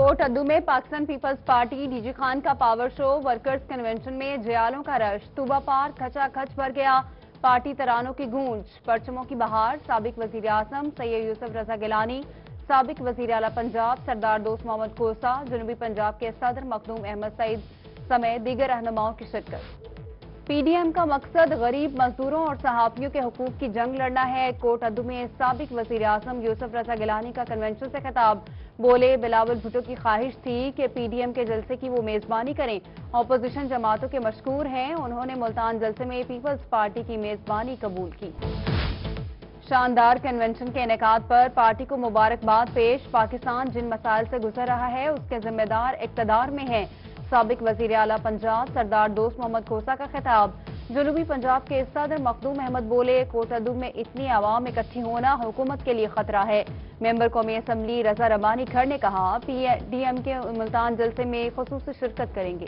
Coat Addu में पाकिस्तान पीपल्स पार्टी डीजी खान का power show, workers convention में जयालों का रश, तूबा पार्क खचाखच भर गया। पार्टी तरानों की गूंज, परचमों की बहार। साबिक वजीर आजम सैयद यूसुफ रजा गिलानी, साबिक वजीर आला पंजाब सरदार दोस्त मोहम्मद कोसा, जनूबी पंजाब के सदर मखदूम अहमद सईद समेत दीगर रहनुमाओं की शिरकत। पीडीएम का मकसद गरीब मजदूरों और सहाफियों के हुकूक की जंग लड़ना है। कोट अद्दू में साबिक वजीर आजम यूसुफ रजा गिलानी का कन्वेंशन से खिताब। बोले, बिलावल भुट्टो की ख्वाहिश थी कि पीडीएम के जलसे की वो मेजबानी करें। अपोजिशन जमातों के मशकूर हैं, उन्होंने मुल्तान जलसे में पीपल्स पार्टी की मेजबानी कबूल की। शानदार कन्वेंशन के इनेकाद पर पार्टी को मुबारकबाद पेश। पाकिस्तान जिन मसाइल से गुजर रहा है उसके जिम्मेदार इक्तदार में है। साबिक वजीर आला पंजाब सरदार दोस्त मोहम्मद खोसा का खिताब। जनूबी पंजाब के सदर मखदूम अहमद बोले, कोट अद्दू में इतनी आवाम इकट्ठी होना हुकूमत के लिए खतरा है। मेंबर कौमी असम्बली रजा रबानी खर ने कहा, पीडीएम के मुल्तान जलसे में खुसूसी शिरकत करेंगे।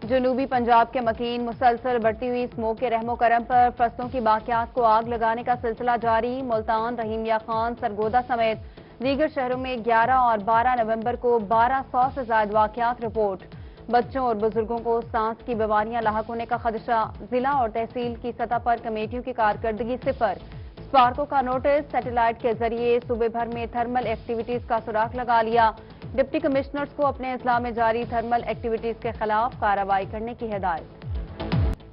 जनूबी पंजाब के मकीन मुसलसल बढ़ती हुई स्मोक के रहमो करम पर फसलों की बाकियात को आग लगाने का सिलसिला जारी। मुल्तान, रहीमिया खान, सरगोदा समेत दीगर शहरों में 11 और 12 नवंबर को 1200 से ज्यादा वाकयात रिपोर्ट। बच्चों और बुजुर्गों को सांस की बीमारियां लाहक होने का खदशा। जिला और तहसील की सतह पर कमेटियों की कारकर्दगी सिफर। स्पार्को का नोटिस, सैटेलाइट के जरिए सूबे भर में थर्मल एक्टिविटीज का सुराग लगा लिया। डिप्टी कमिश्नर्स को अपने इजला में जारी थर्मल एक्टिविटीज के खिलाफ कार्रवाई करने की हिदायत।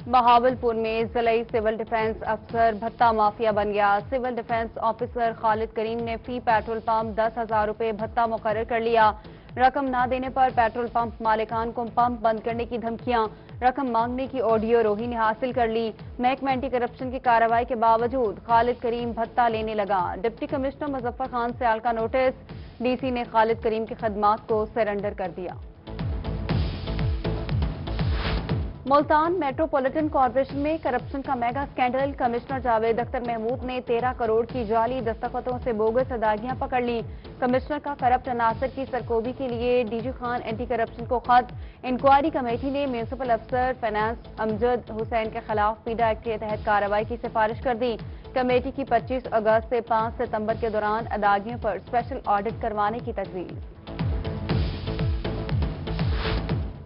बहावलपुर में जिला सिविल डिफेंस अफसर भत्ता माफिया बन गया। सिविल डिफेंस ऑफिसर खालिद करीम ने फी पेट्रोल पंप 10,000 रुपए भत्ता मुकर्रर कर लिया। रकम न देने पर पेट्रोल पंप मालिकान को पंप बंद करने की धमकियां। रकम मांगने की ऑडियो रोही ने हासिल कर ली। महकमा एंटी करप्शन की कार्रवाई के बावजूद खालिद करीम भत्ता लेने लगा। डिप्टी कमिश्नर मुजफ्फर खान सयाल का नोटिस, डीसी ने खालिद करीम की खदमात को सरेंडर कर दिया। मुल्तान मेट्रोपॉलिटन कॉर्पोरेशन में करप्शन का mega scandal. Commissioner Javed Akhtar Mahmood ने 13 करोड़ की जाली दस्तखतों से बोगस अदायगियां पकड़ ली। कमिश्नर का करप्ट अनासर की सरकोबी के लिए डीजी खान एंटी करप्शन को खत। इंक्वायरी कमेटी ने म्यूनिसिपल अफसर फाइनेंस अमजद हुसैन के खिलाफ पीडा एक्ट के तहत कार्रवाई की सिफारिश कर दी। कमेटी की 25 अगस्त से 5 सितंबर के दौरान अदायगियों पर स्पेशल ऑडिट करवाने की तजवीज।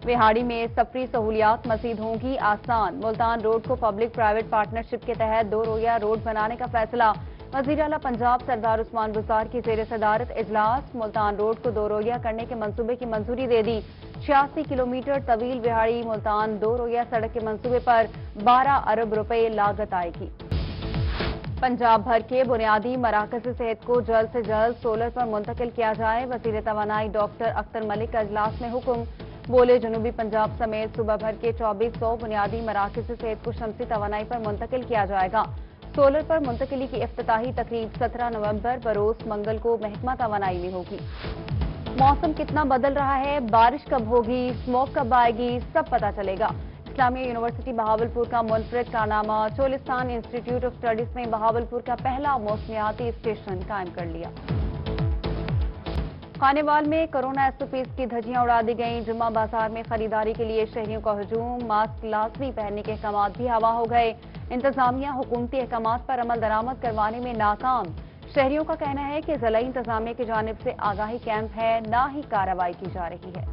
विहाड़ी में सफरी सहूलियात मजीद होंगी आसान। मुल्तान रोड को पब्लिक प्राइवेट पार्टनरशिप के तहत 2 रोया रोड बनाने का फैसला। वजीर आला पंजाब सरदार उस्मान बुज़दार की जेर सदारत इजलास। मुल्तान रोड को 2 रोया करने के मंसूबे की मंजूरी दे दी। 86 किलोमीटर तवील विहाड़ी मुल्तान 2 रोया सड़क के मंसूबे पर 12 अरब रुपए लागत आएगी। पंजाब भर के बुनियादी मराकज़ सेहत को जल्द से जल्द सोलर पर मुंतकिल किया जाए। वजीर तवानाई डॉक्टर अख्तर मलिक का इजलास में हुक्म। बोले, जनूबी पंजाब समेत सूबा भर के 2400 बुनियादी मराकज़ सेहत को शमसी तवानाई पर मुंतकिल किया जाएगा। सोलर पर मुंतकिली की इफ्तिताही तकरीब 17 नवंबर बरोज मंगल को महकमा तवानाई में होगी। मौसम कितना बदल रहा है, बारिश कब होगी, स्मोक कब आएगी, सब पता चलेगा। इस्लामिया यूनिवर्सिटी बहावलपुर का मुनफरिद कारनामा। चोलिस्तान इंस्टीट्यूट ऑफ स्टडीज ने बहावलपुर का पहला मौसमियाती स्टेशन कायम कर लिया। खानेवाल में कोरोना एसओपीज की धज्जियां उड़ा दी गईं। जुम्मा बाजार में खरीदारी के लिए शहरियों का हुजूम। मास्क लाजमी पहनने के अहकाम भी हवा हो गए। इंतजामिया हुकूमती अहकाम पर अमल दरामद करवाने में नाकाम। शहरियों का कहना है कि जिला इंतजामिया की जानिब से आगाही कैंप है, ना ही कार्रवाई की जा रही है।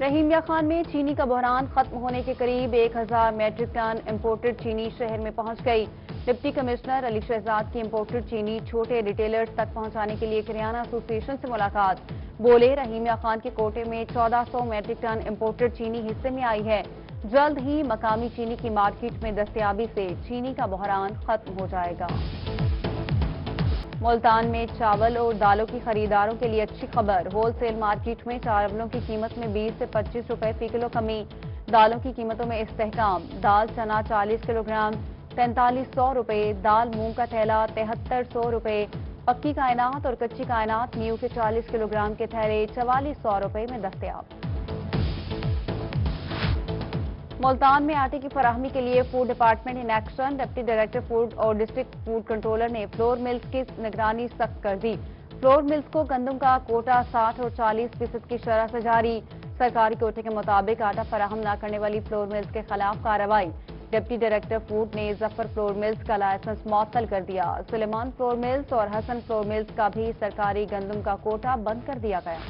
रहीमिया खान में चीनी का बहरान खत्म होने के करीब 1000 मैट्रिक टन इम्पोर्टेड चीनी शहर में पहुंच गई। डिप्टी कमिश्नर अली शहजाद की इम्पोर्टेड चीनी छोटे रिटेलर्स तक पहुंचाने के लिए किराना एसोसिएशन से मुलाकात। बोले, रहीमिया खान के कोटे में 1400 मैट्रिक टन इम्पोर्टेड चीनी हिस्से में आई है। जल्द ही मकामी चीनी की मार्केट में दस्तयाबी से चीनी का बहरान खत्म हो जाएगा। मुल्तान में चावल और दालों की खरीदारों के लिए अच्छी खबर। होलसेल मार्केट में चावलों की कीमत में 20 से 25 रुपए फी किलो कमी। दालों की कीमतों में इस्तेहकाम। दाल चना 40 किलोग्राम 4300 रुपए, दाल मूंग का थैला 7300 रुपए, पक्की कायनात और कच्ची कायनात नींव के 40 किलोग्राम के थैले 4400 रुपए में दस्तयाब। मुल्तान में आटे की फराहमी के लिए food department in action. Deputy director food और डिस्ट्रिक्ट फूड कंट्रोलर ने फ्लोर मिल्स की निगरानी सख्त कर दी। फ्लोर मिल्स को गंदम का कोटा 60 और 40% की शरह से जारी। सरकारी कोटे के मुताबिक आटा फराहम न करने वाली फ्लोर मिल्स के खिलाफ कार्रवाई। डिप्टी डायरेक्टर फूड ने जफर फ्लोर मिल्स का लाइसेंस मुअत्तल कर दिया। सुलेमान फ्लोर मिल्स और हसन फ्लोर मिल्स का भी सरकारी गंदम का कोटा बंद कर दिया गया।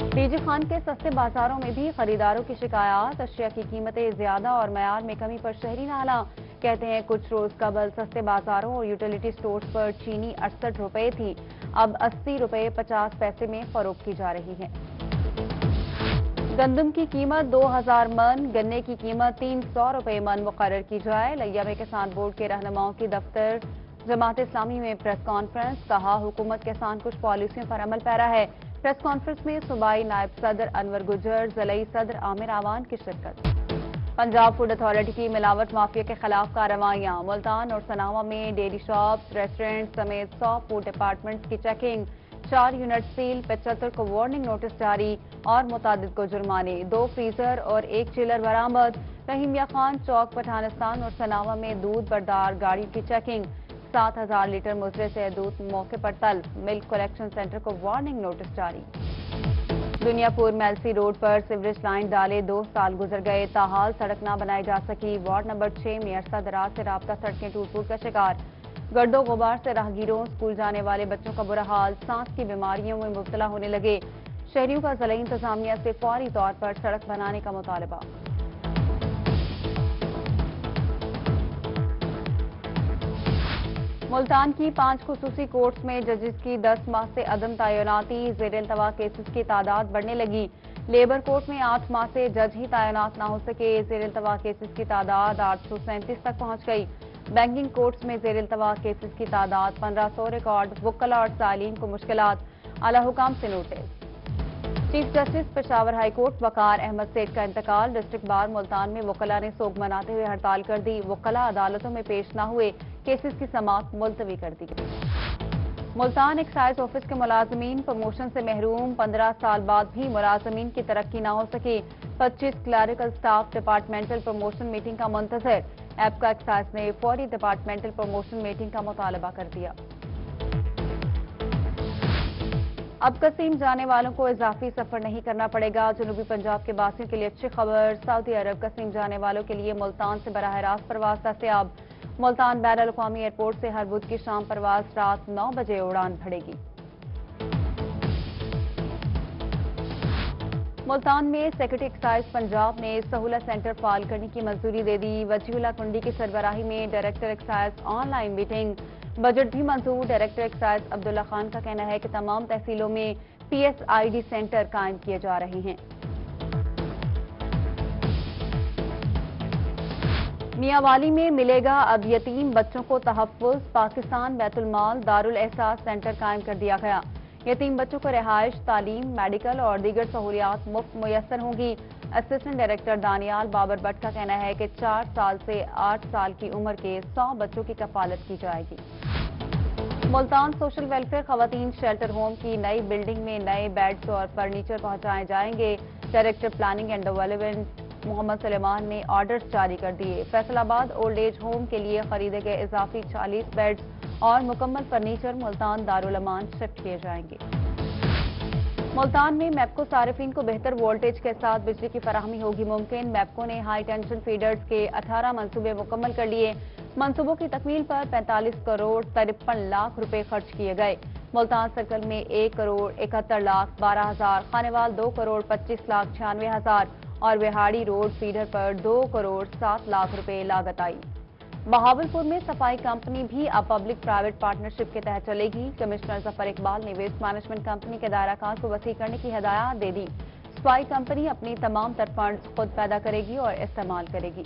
डीजी खान के सस्ते बाजारों में भी खरीदारों की शिकायत, अशिया की कीमतें ज्यादा और मयार में कमी पर शहरी नाला। कहते हैं कुछ रोज कबल सस्ते बाजारों और यूटिलिटी स्टोर्स पर चीनी 68 रुपए थी, अब 80 रुपए 50 पैसे में फरोख्त की जा रही है। गंदम की कीमत 2000 मन, गन्ने की कीमत 300 रुपए मन मुकर्रर की जाए। लिया में किसान बोर्ड के रहनुमाओं की दफ्तर जमात इस्लामी में प्रेस कॉन्फ्रेंस, कहा हुकूमत किसान कुछ पॉलिसियों पर अमल पैरा है। प्रेस कॉन्फ्रेंस में सूबाई नायब सदर अनवर गुजर, ज़िलाई सदर आमिर आवान की शिरकत। पंजाब फूड अथॉरिटी की मिलावट माफिया के खिलाफ कार्रवाइयां, मुल्तान और सनावा में डेयरी शॉप्स, रेस्टोरेंट समेत 100 फूड डिपार्टमेंट्स की चेकिंग, 4 यूनिट सील, 75 को वार्निंग नोटिस जारी और मुतादिद को जुर्माने। 2 फ्रीजर और 1 चिलर बरामद। रहीमिया खान चौक, पठानिस्तान और सनावा में दूध बरदार गाड़ियों की चेकिंग, 7000 लीटर मुजरे से दूध मौके पर तल्फ। मिल्क कलेक्शन सेंटर को वार्निंग नोटिस जारी। दुनियापुर मेलसी रोड पर सीवरेज लाइन डाले 2 साल गुजर गए, ताहाल सड़क न बनाई जा सकी। वार्ड नंबर 6 में अरसा दराज से राब्ता सड़कें टूट का शिकार। गर्दो गुबार से राहगीरों, स्कूल जाने वाले बच्चों का बुरा हाल, सांस की बीमारियों में मुब्तला होने लगे। शहरियों का ज़िला इंतजामिया से फौरी तौर पर सड़क बनाने का मुतालबा। मुल्तान की 5 खुसूसी कोर्ट्स में जजेस की 10 माह से अदम तैनाती, ज़ेर इल्तवा केसेस की तादाद बढ़ने लगी। लेबर कोर्ट में 8 माह से जज ही तैनात न हो सके, ज़ेर इल्तवा केसेस की तादाद 837 तक पहुंच गई। बैंकिंग कोर्ट्स में ज़ेर इल्तवा केसेस की तादाद 1500 रिकॉर्ड। वकला और सालीन को मुश्किलात, आला हुकाम से notice. Chief justice Peshawar high court Waqar Ahmad Seth का इंतकाल, डिस्ट्रिक्ट बार मुल्तान में वकला ने सोग मनाते हुए हड़ताल कर दी। वकला अदालतों में पेश न हुए, केसेस की समाअत मुलतवी कर दी गई। मुल्तान एक्साइज ऑफिस के मुलाजमीन प्रमोशन से महरूम, 15 साल बाद भी मुलाजमीन की तरक्की न हो सकी। 25 clerical staff departmental promotion meeting का मुंतजर। एपका एक्साइज ने फौरी डिपार्टमेंटल प्रमोशन मीटिंग का मुतालबा कर दिया। अब कसीम जाने वालों को इजाफी सफर नहीं करना पड़ेगा, जनूबी पंजाब के बासियों के लिए अच्छी खबर। सऊदी अरब कसीम जाने वालों के लिए मुल्तान से बराह रास्त परवाज दस्तयाब। मुल्तान बैन अल-अक़वामी एयरपोर्ट से हर बुध की शाम परवाज रात 9 बजे उड़ान भरेगी। मुल्तान में सेक्रेटरी एक्साइज पंजाब ने सहूलत सेंटर फाल करने की मंजूरी दे दी। वजीउल्लाह कुंडी की सरबराही में director excise online meeting, budget भी मंजूर। डायरेक्टर एक्साइज अब्दुल्ला खान का कहना है कि तमाम तहसीलों में PSID सेंटर कायम किए जा रहे हैं। मियांवाली में मिलेगा अब यतीम बच्चों को तहफ़्फ़ुज़, पाकिस्तान बैतुल माल दारुल एहसास सेंटर कायम कर दिया गया। यतीम बच्चों को रिहाइश, तालीम, मेडिकल और दीगर सहूलियात मुफ्त मुयस्सर होंगी। असिस्टेंट डायरेक्टर दानियाल बाबर भट्ट का कहना है कि 4 साल से 8 साल की उम्र के 100 बच्चों की कफालत की जाएगी। मुल्तान सोशल वेलफेयर खवातीन शेल्टर होम की नई बिल्डिंग में नए बेड्स और फर्नीचर पहुंचाए जाएंगे। Director planning and development Mohammad Suleman ने ऑर्डर्स जारी कर दिए। फैसलाबाद ओल्ड एज होम के लिए खरीदे गए इजाफी 40 बेड्स और मुकम्मल फर्नीचर मुल्तान दारुल अमान शिफ्ट किए जाएंगे। मुल्तान में मैपको सारिफिन को बेहतर वोल्टेज के साथ बिजली की फराहमी होगी मुमकिन। मैपको ने हाई टेंशन फीडर्स के 18 मंसूबे मुकम्मल कर लिए। मंसूबों की तकमील पर 45 करोड़ 53 लाख रुपए खर्च किए गए। मुल्तान सर्कल में 1 करोड़ 71 लाख 12 हजार, खानेवाल 2 करोड़ 25 लाख 96 हजार और विहाड़ी रोड फीडर पर 2 करोड़ 7 लाख रुपए लागत आई। बहावलपुर में सफाई कंपनी भी अब पब्लिक प्राइवेट पार्टनरशिप के तहत चलेगी। कमिश्नर जफर इकबाल ने वेस्ट मैनेजमेंट कंपनी के दायराकार को वसी करने की हिदायत दे दी। सफाई कंपनी अपनी तमाम तर फंड्स खुद पैदा करेगी और इस्तेमाल करेगी।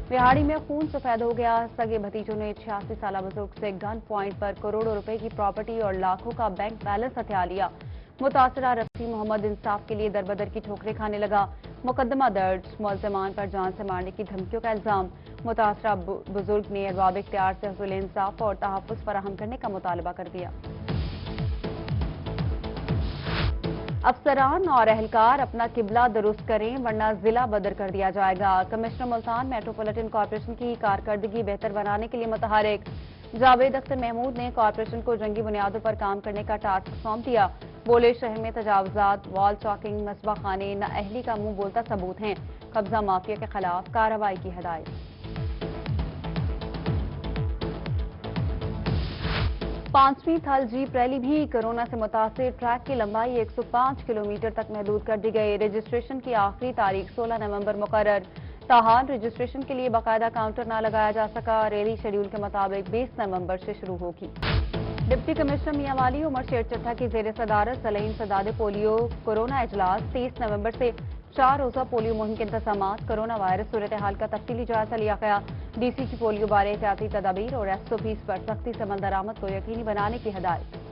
बिहाड़ी में खून सफेद हो गया। सगे भतीजों ने 86 साल बुजुर्ग से गन पॉइंट पर करोड़ों रुपए की प्रॉपर्टी और लाखों का बैंक बैलेंस हथिया लिया। मुतासरा रफी मोहम्मद इंसाफ के लिए दरबदर की ठोकरें खाने लगा। मुकदमा दर्ज, मुल्ज़िमान पर जान से मारने की धमकियों का इल्जाम। मुतासरा बुजुर्ग ने अरबाब इख्तियार से हुसूल इंसाफ और तहफ़्फ़ुज़ फराहम करने का मुतालबा कर दिया। अफसरान और एहलकार अपना किबला दुरुस्त करें वरना जिला बदर कर दिया जाएगा। कमिश्नर मुल्तान मेट्रोपॉलिटन कॉर्पोरेशन की कारकर्दगी बेहतर बनाने के लिए मुतहरिक। जावेद अख्तर महमूद ने कॉर्पोरेशन को जंगी बुनियादों पर काम करने का टास्क सौंप दिया। بولے شہر میں تجاوزات، وال چاکنگ، مسبح خانے، نااہلی کا منہ بولتا ثبوت ہیں، قبضہ مافیا کے خلاف کارروائی کی ہدایت۔ پانچویں تھل جیپ ریلی بھی کورونا سے متاثر، ٹریک کی لمبائی 105 کلومیٹر تک محدود کر دی گئی، رجسٹریشن کی آخری تاریخ 16 نومبر مقرر، تاحال رجسٹریشن کے لیے باقاعدہ کاؤنٹر نہ لگایا جا سکا، ریلی شیڈول کے مطابق 20 نومبر سے شروع ہوگی۔ ڈپٹی کمشنر میاں والی عمر شیر چٹھا کی زیر صدارت سلیم سداد پولیو کورونا اجلاس 30 نومبر سے 4 روزہ پولیو مہم کے انتظامات، کورونا وائرس صورتحال کا تفصیلی جائزہ لیا گیا، ڈی سی کی پولیو بارے احتیاطی تدابیر اور SOPs پر سختی سے عمل درآمد کو یقینی بنانے کی ہدایت۔